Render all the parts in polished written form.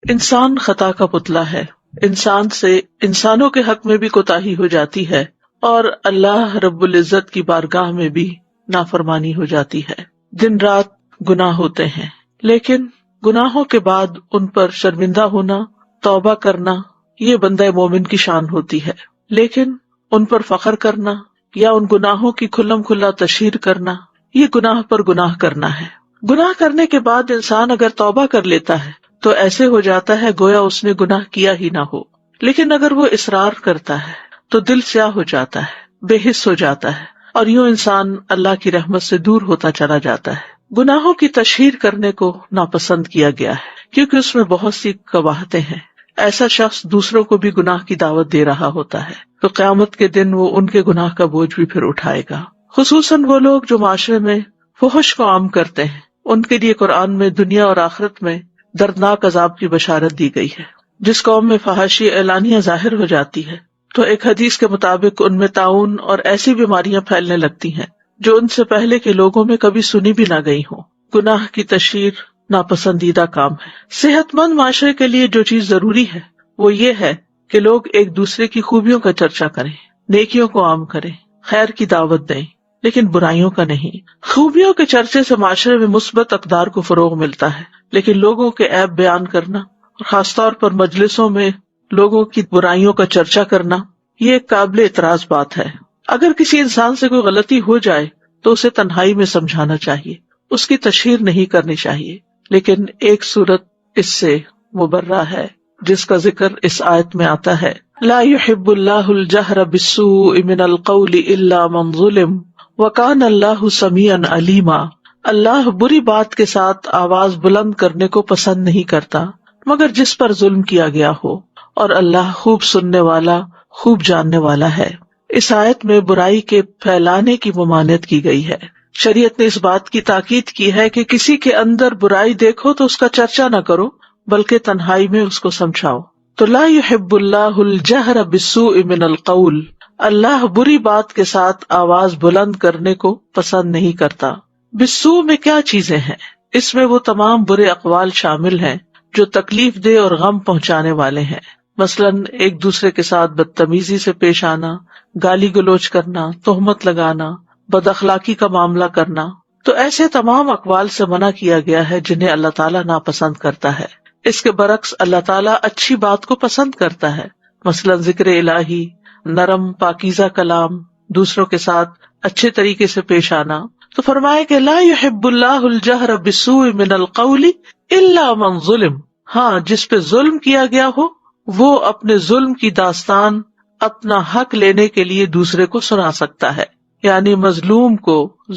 انسان خطا کا پتلا ہے، انسان سے انسانوں کے حق میں بھی کوتاہی ہو جاتی ہے اور اللہ رب العزت کی بارگاہ میں بھی نافرمانی ہو جاتی ہے۔ دن رات گناہ ہوتے ہیں، لیکن گناہوں کے بعد ان پر شرمندہ ہونا، توبہ کرنا، یہ بندہ مومن کی شان ہوتی ہے۔ لیکن ان پر فخر کرنا یا ان گناہوں کی کھلم کھلا تشہیر کرنا، یہ گناہ پر گناہ کرنا ہے۔ گناہ کرنے کے بعد انسان اگر توبہ کر لیتا ہے تو ایسے ہو جاتا ہے گویا اس نے گناہ کیا ہی نہ ہو، لیکن اگر وہ اصرار کرتا ہے تو دل سیاہ ہو جاتا ہے، بے حس ہو جاتا ہے، اور یوں انسان اللہ کی رحمت سے دور ہوتا چلا جاتا ہے۔ گناہوں کی تشہیر کرنے کو ناپسند کیا گیا ہے کیونکہ اس میں بہت سی قباحتیں ہیں۔ ایسا شخص دوسروں کو بھی گناہ کی دعوت دے رہا ہوتا ہے تو قیامت کے دن وہ ان کے گناہ کا بوجھ بھی پھر اٹھائے گا۔ خصوصاً وہ لوگ جو معاشرے میں فحش کو عام کرتے ہیں، ان کے لیے قرآن میں دنیا اور آخرت میں دردناک عذاب کی بشارت دی گئی ہے۔ جس قوم میں فحاشی اعلانیہ ظاہر ہو جاتی ہے تو ایک حدیث کے مطابق ان میں طاعون اور ایسی بیماریاں پھیلنے لگتی ہیں جو ان سے پہلے کے لوگوں میں کبھی سنی بھی نہ گئی ہوں۔ گناہ کی تشہیر ناپسندیدہ کام ہے۔ صحت مند معاشرے کے لیے جو چیز ضروری ہے وہ یہ ہے کہ لوگ ایک دوسرے کی خوبیوں کا چرچا کریں، نیکیوں کو عام کریں، خیر کی دعوت دیں، لیکن برائیوں کا نہیں۔ خوبیوں کے چرچے سے معاشرے میں مثبت اقدار کو فروغ ملتا ہے، لیکن لوگوں کے عیب بیان کرنا اور خاص طور پر مجلسوں میں لوگوں کی برائیوں کا چرچا کرنا، یہ ایک قابل اعتراض بات ہے۔ اگر کسی انسان سے کوئی غلطی ہو جائے تو اسے تنہائی میں سمجھانا چاہیے، اس کی تشہیر نہیں کرنی چاہیے۔ لیکن ایک صورت اس سے مبرہ ہے جس کا ذکر اس آیت میں آتا ہے، لا يحب اللہ الجہر بالسوء من القول الا من ظلم وکان اللہ سمیعا علیما۔ اللہ بری بات کے ساتھ آواز بلند کرنے کو پسند نہیں کرتا مگر جس پر ظلم کیا گیا ہو، اور اللہ خوب سننے والا، خوب جاننے والا ہے۔ اس آیت میں برائی کے پھیلانے کی ممانعت کی گئی ہے۔ شریعت نے اس بات کی تاکید کی ہے کہ کسی کے اندر برائی دیکھو تو اس کا چرچا نہ کرو بلکہ تنہائی میں اس کو سمجھاؤ۔ تو لا يحب اللہ الجہر بالسوء من القول، اللہ بری بات کے ساتھ آواز بلند کرنے کو پسند نہیں کرتا۔ بالسوء میں کیا چیزیں ہیں؟ اس میں وہ تمام برے اقوال شامل ہیں جو تکلیف دہ اور غم پہنچانے والے ہیں، مثلاً ایک دوسرے کے ساتھ بدتمیزی سے پیش آنا، گالی گلوچ کرنا، تہمت لگانا، بد اخلاقی کا معاملہ کرنا۔ تو ایسے تمام اقوال سے منع کیا گیا ہے جنہیں اللہ تعالیٰ ناپسند کرتا ہے۔ اس کے برعکس اللہ تعالیٰ اچھی بات کو پسند کرتا ہے، مثلاً ذکر الہی، نرم پاکیزہ کلام، دوسروں کے ساتھ اچھے طریقے سے پیش آنا۔ تو فرمایا کہ لا يحب اللہ الجہر بالسوء من القول الا من ظلم، ہاں جس پہ ظلم کیا گیا ہو وہ اپنے ظلم کی داستان اپنا حق لینے کے لیے دوسرے کو سنا سکتا ہے، یعنی مظلوم کو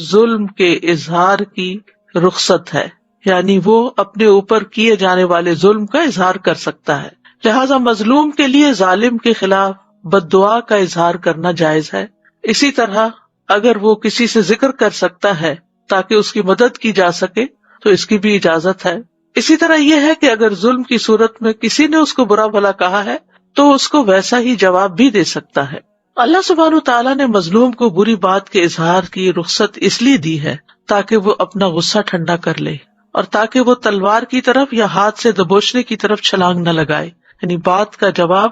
ظلم کے اظہار کی رخصت ہے، یعنی وہ اپنے اوپر کیے جانے والے ظلم کا اظہار کر سکتا ہے۔ لہذا مظلوم کے لیے ظالم کے خلاف بد دعا کا اظہار کرنا جائز ہے۔ اسی طرح اگر وہ کسی سے ذکر کر سکتا ہے تاکہ اس کی مدد کی جا سکے تو اس کی بھی اجازت ہے۔ اسی طرح یہ ہے کہ اگر ظلم کی صورت میں کسی نے اس کو برا بھلا کہا ہے تو اس کو ویسا ہی جواب بھی دے سکتا ہے۔ اللہ سبحانہ تعالیٰ نے مظلوم کو بری بات کے اظہار کی رخصت اس لیے دی ہے تاکہ وہ اپنا غصہ ٹھنڈا کر لے اور تاکہ وہ تلوار کی طرف یا ہاتھ سے دبوچنے کی طرف چھلانگ نہ لگائے، یعنی بات کا جواب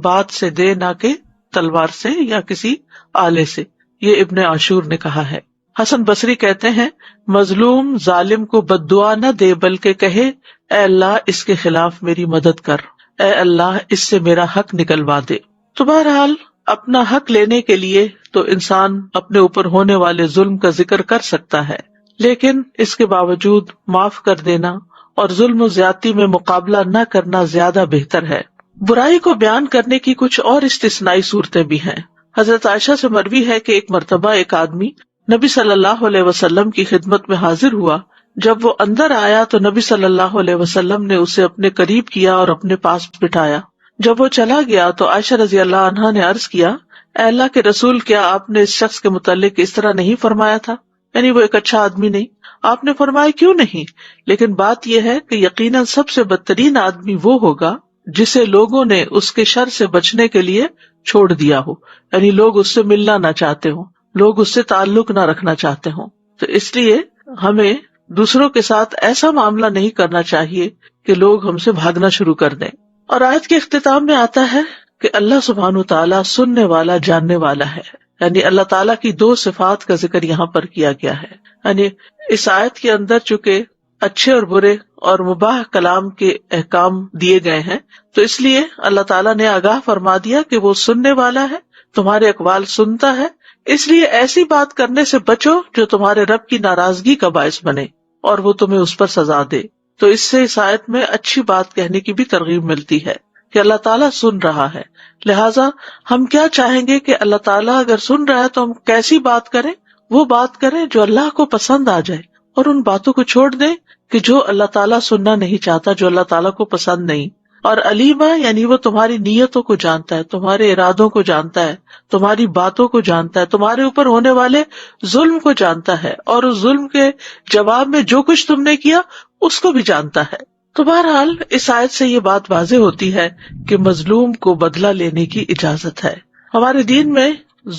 بات سے دے نہ کہ تلوار سے یا کسی آلے سے۔ یہ ابن عاشور نے کہا ہے۔ حسن بصری کہتے ہیں مظلوم ظالم کو بد دعا نہ دے بلکہ کہے اے اللہ اس کے خلاف میری مدد کر، اے اللہ اس سے میرا حق نکلوا دے۔ تو بہرحال اپنا حق لینے کے لیے تو انسان اپنے اوپر ہونے والے ظلم کا ذکر کر سکتا ہے، لیکن اس کے باوجود معاف کر دینا اور ظلم و زیادتی میں مقابلہ نہ کرنا زیادہ بہتر ہے۔ برائی کو بیان کرنے کی کچھ اور استثنائی صورتیں بھی ہیں۔ حضرت عائشہ سے مروی ہے کہ ایک مرتبہ ایک آدمی نبی صلی اللہ علیہ وسلم کی خدمت میں حاضر ہوا۔ جب وہ اندر آیا تو نبی صلی اللہ علیہ وسلم نے اسے اپنے قریب کیا اور اپنے پاس بٹھایا۔ جب وہ چلا گیا تو عائشہ رضی اللہ عنہا نے عرض کیا اے اللہ کے رسول، کیا آپ نے اس شخص کے متعلق اس طرح نہیں فرمایا تھا؟ یعنی وہ ایک اچھا آدمی نہیں؟ آپ نے فرمایا کیوں نہیں، لیکن بات یہ ہے کہ یقیناً سب سے بدترین آدمی وہ ہوگا جسے لوگوں نے اس کے شر سے بچنے کے لیے چھوڑ دیا ہو، یعنی لوگ اس سے ملنا نہ چاہتے ہوں، لوگ اس سے تعلق نہ رکھنا چاہتے ہوں۔ تو اس لیے ہمیں دوسروں کے ساتھ ایسا معاملہ نہیں کرنا چاہیے کہ لوگ ہم سے بھاگنا شروع کر دیں. اور آیت کے اختتام میں آتا ہے کہ اللہ سبحانہ تعالیٰ سننے والا جاننے والا ہے. یعنی اللہ تعالیٰ کی دو صفات کا ذکر یہاں پر کیا گیا ہے. یعنی اس آیت کے اندر چونکہ اچھے اور برے اور مباح کلام کے احکام دیے گئے ہیں، تو اس لیے اللہ تعالیٰ نے آگاہ فرما دیا کہ وہ سننے والا ہے، تمہارے اقوال سنتا ہے، اس لیے ایسی بات کرنے سے بچو جو تمہارے رب کی ناراضگی کا باعث بنے اور وہ تمہیں اس پر سزا دے. تو اس سے اس آیت میں اچھی بات کہنے کی بھی ترغیب ملتی ہے کہ اللہ تعالیٰ سن رہا ہے. لہٰذا ہم کیا چاہیں گے کہ اللہ تعالیٰ اگر سن رہا ہے تو ہم کیسی بات کریں؟ وہ بات کریں جو اللہ کو پسند آ جائے، اور ان باتوں کو چھوڑ دیں کہ جو اللہ تعالیٰ سننا نہیں چاہتا، جو اللہ تعالیٰ کو پسند نہیں. اور علیمہ یعنی وہ تمہاری نیتوں کو جانتا ہے، تمہارے ارادوں کو جانتا ہے، تمہاری باتوں کو جانتا ہے، تمہارے اوپر ہونے والے ظلم کو جانتا ہے، اور اس ظلم کے جواب میں جو کچھ تم نے کیا اس کو بھی جانتا ہے. تو بہرحال اس آیت سے یہ بات واضح ہوتی ہے کہ مظلوم کو بدلہ لینے کی اجازت ہے. ہمارے دین میں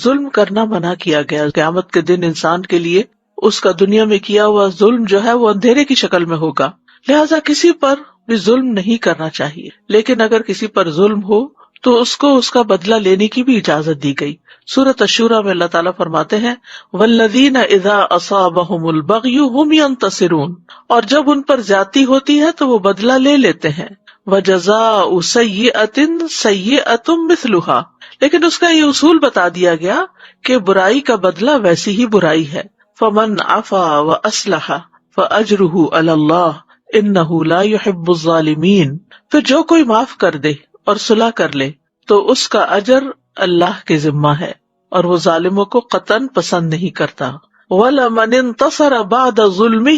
ظلم کرنا منع کیا گیا. قیامت کے دن انسان کے لیے اس کا دنیا میں کیا ہوا ظلم جو ہے وہ اندھیرے کی شکل میں ہوگا. لہٰذا کسی پر بھی ظلم نہیں کرنا چاہیے، لیکن اگر کسی پر ظلم ہو تو اس کو اس کا بدلہ لینے کی بھی اجازت دی گئی. سورۃ الشورى میں اللہ تعالیٰ فرماتے ہیں والذین اذا اصابہم البغی ھم ینتصرون، اور جب ان پر زیادتی ہوتی ہے تو وہ بدلہ لے لیتے ہیں. وجزاء سیئۃ سیئۃ مثلھا، لیکن اس کا یہ اصول بتا دیا گیا کہ برائی کا بدلہ ویسی ہی برائی ہے. فمن عفا واصلح فاجرہ علی اللہ انہ لا يحب الظالمین، پھر جو کوئی معاف کر دے اور صلح کر لے تو اس کا اجر اللہ کے ذمہ ہے، اور وہ ظالموں کو قطعاً پسند نہیں کرتا. وَلَمَنِ انتصر بعد ظلمہ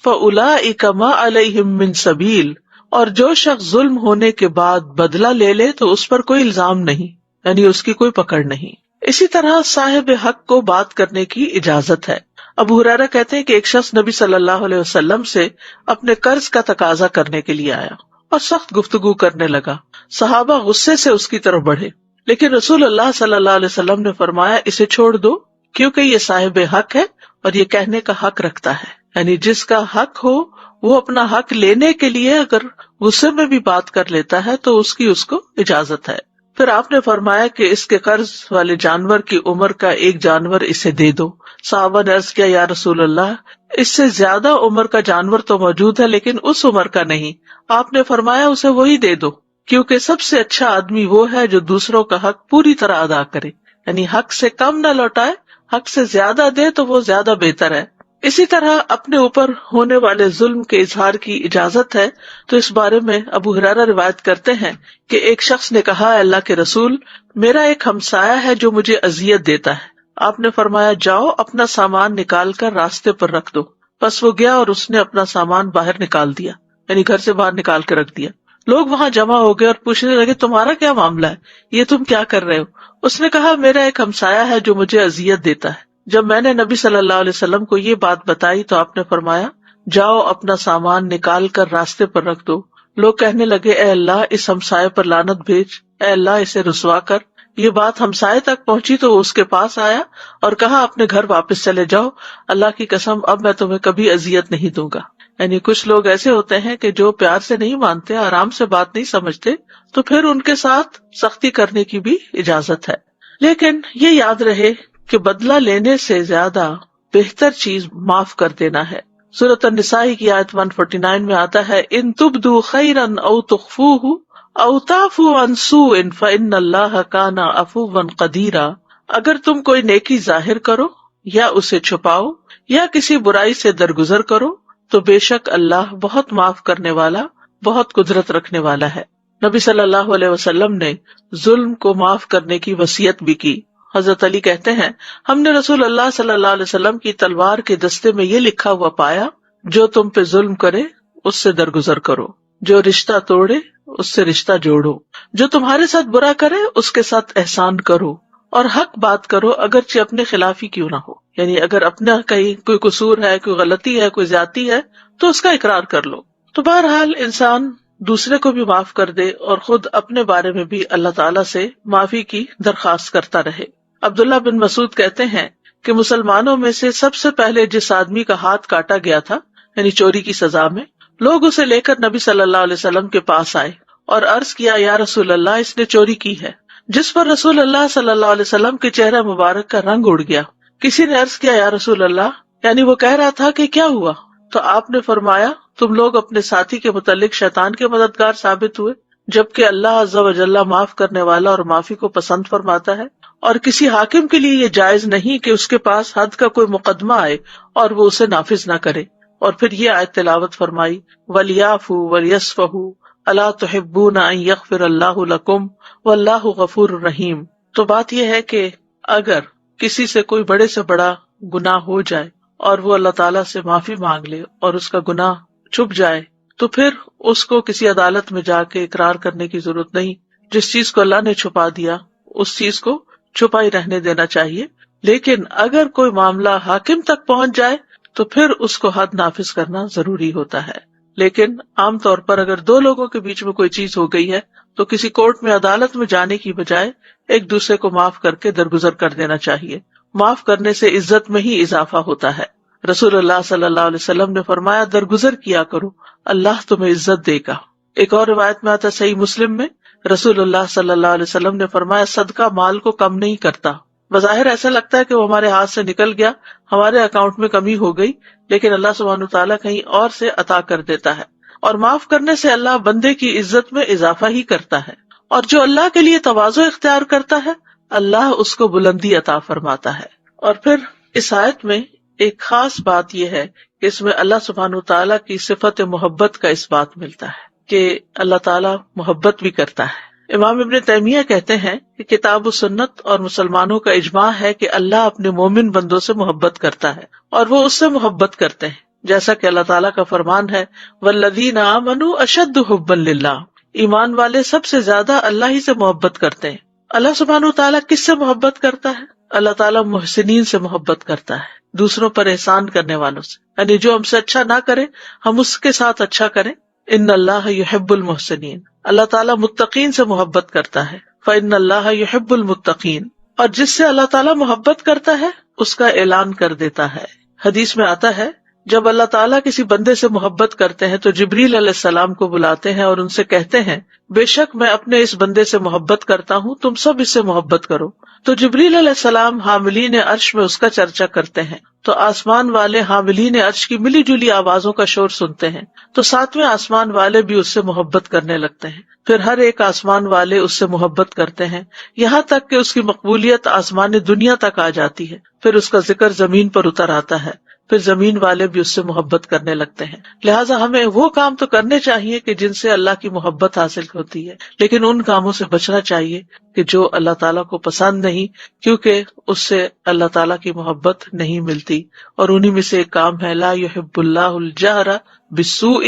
فأولئک ما علیہم من سبیل، اور جو شخص ظلم ہونے کے بعد بدلہ لے لے تو اس پر کوئی الزام نہیں، یعنی اس کی کوئی پکڑ نہیں. اسی طرح صاحب حق کو بات کرنے کی اجازت ہے. ابو ہریرہ کہتے ہیں کہ ایک شخص نبی صلی اللہ علیہ وسلم سے اپنے قرض کا تقاضا کرنے کے لیے آیا اور سخت گفتگو کرنے لگا. صحابہ غصے سے اس کی طرف بڑھے، لیکن رسول اللہ صلی اللہ علیہ وسلم نے فرمایا اسے چھوڑ دو، کیونکہ یہ صاحب حق ہے اور یہ کہنے کا حق رکھتا ہے. یعنی جس کا حق ہو وہ اپنا حق لینے کے لیے اگر غصے میں بھی بات کر لیتا ہے تو اس کو اجازت ہے. پھر آپ نے فرمایا کہ اس کے قرض والے جانور کی عمر کا ایک جانور اسے دے دو. صحابہ نے عرض کیا یا رسول اللہ، اس سے زیادہ عمر کا جانور تو موجود ہے لیکن اس عمر کا نہیں. آپ نے فرمایا اسے وہی دے دو، کیونکہ سب سے اچھا آدمی وہ ہے جو دوسروں کا حق پوری طرح ادا کرے، یعنی حق سے کم نہ لوٹائے، حق سے زیادہ دے تو وہ زیادہ بہتر ہے. اسی طرح اپنے اوپر ہونے والے ظلم کے اظہار کی اجازت ہے. تو اس بارے میں ابو ہریرہ روایت کرتے ہیں کہ ایک شخص نے کہا اللہ کے رسول، میرا ایک ہمسایہ ہے جو مجھے اذیت دیتا ہے. آپ نے فرمایا جاؤ اپنا سامان نکال کر راستے پر رکھ دو. پس وہ گیا اور اس نے اپنا سامان باہر نکال دیا، یعنی گھر سے باہر نکال کے رکھ دیا. لوگ وہاں جمع ہو گئے اور پوچھنے لگے تمہارا کیا معاملہ ہے، یہ تم کیا کر رہے ہو؟ اس نے کہا میرا ایک ہمسایہ ہے جو مجھے اذیت دیتا ہے. جب میں نے نبی صلی اللہ علیہ وسلم کو یہ بات بتائی تو آپ نے فرمایا جاؤ اپنا سامان نکال کر راستے پر رکھ دو. لوگ کہنے لگے اے اللہ اس ہمسائے پر لعنت بھیج، اے اللہ اسے رسوا کر. یہ بات ہمسائے تک پہنچی تو وہ اس کے پاس آیا اور کہا اپنے گھر واپس چلے جاؤ، اللہ کی قسم اب میں تمہیں کبھی اذیت نہیں دوں گا. یعنی کچھ لوگ ایسے ہوتے ہیں کہ جو پیار سے نہیں مانتے، آرام سے بات نہیں سمجھتے، تو پھر ان کے ساتھ سختی کرنے کی بھی اجازت ہے. لیکن یہ یاد رہے کہ بدلہ لینے سے زیادہ بہتر چیز معاف کر دینا ہے. سورۃ النساء کی آیت 149 میں آتا ہے ان تبدوا خیرا او تخفوہ او تعفوا عن سوء فإن اللہ کان عفوا قدیرا، اگر تم کوئی نیکی ظاہر کرو یا اسے چھپاؤ یا کسی برائی سے درگزر کرو تو بے شک اللہ بہت معاف کرنے والا، بہت قدرت رکھنے والا ہے. نبی صلی اللہ علیہ وسلم نے ظلم کو معاف کرنے کی وصیت بھی کی. حضرت علی کہتے ہیں ہم نے رسول اللہ صلی اللہ علیہ وسلم کی تلوار کے دستے میں یہ لکھا ہوا پایا جو تم پہ ظلم کرے اس سے درگزر کرو، جو رشتہ توڑے اس سے رشتہ جوڑو، جو تمہارے ساتھ برا کرے اس کے ساتھ احسان کرو، اور حق بات کرو اگرچہ اپنے خلاف ہی کیوں نہ ہو. یعنی اگر اپنا کہیں کوئی قصور ہے، کوئی غلطی ہے، کوئی زیادتی ہے تو اس کا اقرار کر لو. تو بہرحال انسان دوسرے کو بھی معاف کر دے اور خود اپنے بارے میں بھی اللہ تعالیٰ سے معافی کی درخواست کرتا رہے. عبداللہ بن مسعود کہتے ہیں کہ مسلمانوں میں سے سب سے پہلے جس آدمی کا ہاتھ کاٹا گیا تھا، یعنی چوری کی سزا میں، لوگ اسے لے کر نبی صلی اللہ علیہ وسلم کے پاس آئے اور عرض کیا یا رسول اللہ اس نے چوری کی ہے، جس پر رسول اللہ صلی اللہ علیہ وسلم کے چہرہ مبارک کا رنگ اڑ گیا۔ کسی نے عرض کیا یا رسول اللہ، یعنی وہ کہہ رہا تھا کہ کیا ہوا؟ تو آپ نے فرمایا تم لوگ اپنے ساتھی کے متعلق شیطان کے مددگار ثابت ہوئے، جبکہ اللہ عز و جل معاف کرنے والا اور معافی کو پسند فرماتا ہے، اور کسی حاکم کے لیے یہ جائز نہیں کہ اس کے پاس حد کا کوئی مقدمہ آئے اور وہ اسے نافذ نہ کرے۔ اور پھر یہ آیت تلاوت فرمائی وَلْيَعْفُوا وَلْيَصْفَحُوا أَلَا تُحِبُّونَ أَن يَغْفِرَ اللَّهُ لَكُمْ وَاللَّهُ غَفُورٌ رَحِيمٌ۔ تو بات یہ ہے کہ اگر کسی سے کوئی بڑے سے بڑا گناہ ہو جائے اور وہ اللہ تعالیٰ سے معافی مانگ لے اور اس کا گناہ چھپ جائے تو پھر اس کو کسی عدالت میں جا کے اقرار کرنے کی ضرورت نہیں۔ جس چیز کو اللہ نے چھپا دیا اس چیز کو چھپا ہی رہنے دینا چاہیے، لیکن اگر کوئی معاملہ حاکم تک پہنچ جائے تو پھر اس کو حد نافذ کرنا ضروری ہوتا ہے۔ لیکن عام طور پر اگر دو لوگوں کے بیچ میں کوئی چیز ہو گئی ہے تو کسی کورٹ میں عدالت میں جانے کی بجائے ایک دوسرے کو معاف کر کے درگزر کر دینا چاہیے۔ معاف کرنے سے عزت میں ہی اضافہ ہوتا ہے۔ رسول اللہ صلی اللہ علیہ وسلم نے فرمایا درگزر کیا کرو، اللہ تمہیں عزت دے گا۔ ایک اور روایت میں آتا صحیح مسلم میں رسول اللہ صلی اللہ علیہ وسلم نے فرمایا صدقہ مال کو کم نہیں کرتا۔ بظاہر ایسا لگتا ہے کہ وہ ہمارے ہاتھ سے نکل گیا، ہمارے اکاؤنٹ میں کمی ہو گئی، لیکن اللہ سبحانہ تعالیٰ کہیں اور سے عطا کر دیتا ہے، اور معاف کرنے سے اللہ بندے کی عزت میں اضافہ ہی کرتا ہے، اور جو اللہ کے لیے تواضع اختیار کرتا ہے اللہ اس کو بلندی عطا فرماتا ہے۔ اور پھر اس آیت میں ایک خاص بات یہ ہے کہ اس میں اللہ سبحانہ تعالیٰ کی صفت محبت کا اس بات ملتا ہے کہ اللہ تعالیٰ محبت بھی کرتا ہے۔ امام ابن تیمیہ کہتے ہیں کہ کتاب و سنت اور مسلمانوں کا اجماع ہے کہ اللہ اپنے مومن بندوں سے محبت کرتا ہے اور وہ اس سے محبت کرتے ہیں، جیسا کہ اللہ تعالیٰ کا فرمان ہے والذین آمنوا اشد حبا للہ، ایمان والے سب سے زیادہ اللہ ہی سے محبت کرتے ہیں۔ اللہ سبحانہ تعالیٰ کس سے محبت کرتا ہے؟ اللہ تعالیٰ محسنین سے محبت کرتا ہے، دوسروں پر احسان کرنے والوں سے، یعنی جو ہم سے اچھا نہ کرے ہم اس کے ساتھ اچھا کریں۔ ان اللہ یحب المحسنین، اللہ تعالیٰ متقین سے محبت کرتا ہے، فإن اللہ یحب المتقین، اور جس سے اللہ تعالیٰ محبت کرتا ہے اس کا اعلان کر دیتا ہے۔ حدیث میں آتا ہے جب اللہ تعالیٰ کسی بندے سے محبت کرتے ہیں تو جبریل علیہ السلام کو بلاتے ہیں اور ان سے کہتے ہیں بے شک میں اپنے اس بندے سے محبت کرتا ہوں، تم سب اس سے محبت کرو۔ تو جبریل علیہ السلام حاملین عرش میں اس کا چرچا کرتے ہیں، تو آسمان والے حاملین عرش کی ملی جلی آوازوں کا شور سنتے ہیں، تو ساتویں آسمان والے بھی اس سے محبت کرنے لگتے ہیں، پھر ہر ایک آسمان والے اس سے محبت کرتے ہیں یہاں تک کہ اس کی مقبولیت آسمان دنیا تک آ جاتی ہے، پھر اس کا ذکر زمین پر اتر آتا ہے، پھر زمین والے بھی اس سے محبت کرنے لگتے ہیں۔ لہٰذا ہمیں وہ کام تو کرنے چاہیے کہ جن سے اللہ کی محبت حاصل ہوتی ہے، لیکن ان کاموں سے بچنا چاہیے کہ جو اللہ تعالیٰ کو پسند نہیں، کیونکہ اس سے اللہ تعالیٰ کی محبت نہیں ملتی۔ اور انہی میں سے ایک کام ہے لا یحب اللہ الجہر بالسوء،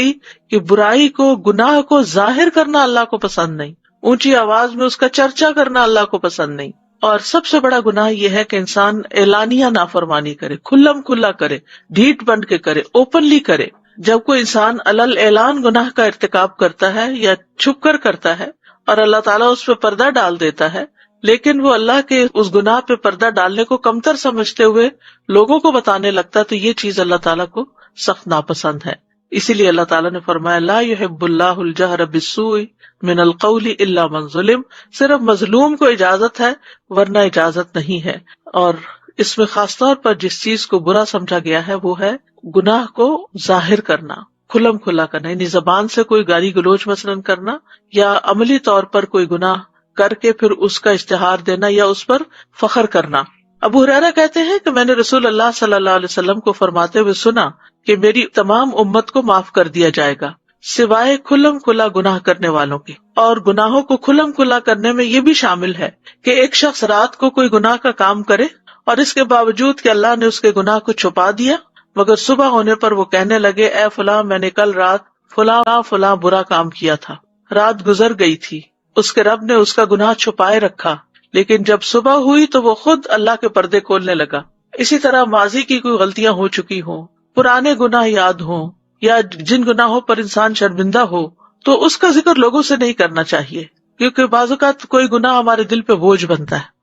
کہ برائی کو، گناہ کو ظاہر کرنا اللہ کو پسند نہیں، اونچی آواز میں اس کا چرچا کرنا اللہ کو پسند نہیں۔ اور سب سے بڑا گناہ یہ ہے کہ انسان اعلانیہ نافرمانی کرے، کھلم کھلا کرے، ڈھیٹ بن کے کرے، اوپنلی کرے۔ جب کوئی انسان علل اعلان گناہ کا ارتکاب کرتا ہے یا چھپ کر کرتا ہے اور اللہ تعالیٰ اس پہ پردہ ڈال دیتا ہے، لیکن وہ اللہ کے اس گناہ پہ پردہ ڈالنے کو کمتر سمجھتے ہوئے لوگوں کو بتانے لگتا ہے، تو یہ چیز اللہ تعالیٰ کو سخت ناپسند ہے۔ اسی لیے اللہ تعالیٰ نے فرمایا لا یحب اللہ الجہر بالسوء من القول الا من ظلم، صرف مظلوم کو اجازت ہے ورنہ اجازت نہیں ہے۔ اور اس میں خاص طور پر جس چیز کو برا سمجھا گیا ہے وہ ہے گناہ کو ظاہر کرنا، کھلم کھلا کرنا، یعنی زبان سے کوئی گالی گلوچ مثلاً کرنا، یا عملی طور پر کوئی گناہ کر کے پھر اس کا اشتہار دینا یا اس پر فخر کرنا۔ ابو ہریرہ کہتے ہیں کہ میں نے رسول اللہ صلی اللہ علیہ وسلم کو فرماتے ہوئے سنا کہ میری تمام امت کو معاف کر دیا جائے گا سوائے کھلم کھلا گناہ کرنے والوں کے۔ اور گناہوں کو کھلم کھلا کرنے میں یہ بھی شامل ہے کہ ایک شخص رات کو کوئی گناہ کا کام کرے اور اس کے باوجود کہ اللہ نے اس کے گناہ کو چھپا دیا، مگر صبح ہونے پر وہ کہنے لگے اے فلاں میں نے کل رات فلاں فلاں برا کام کیا تھا، رات گزر گئی تھی، اس کے رب نے اس کا گناہ چھپائے رکھا، لیکن جب صبح ہوئی تو وہ خود اللہ کے پردے کھولنے لگا۔ اسی طرح ماضی کی کوئی غلطیاں ہو چکی ہوں، پرانے گناہ یاد ہوں، یا جن گناہوں پر انسان شرمندہ ہو، تو اس کا ذکر لوگوں سے نہیں کرنا چاہیے، کیونکہ بعض اوقات کوئی گناہ ہمارے دل پہ بوجھ بنتا ہے۔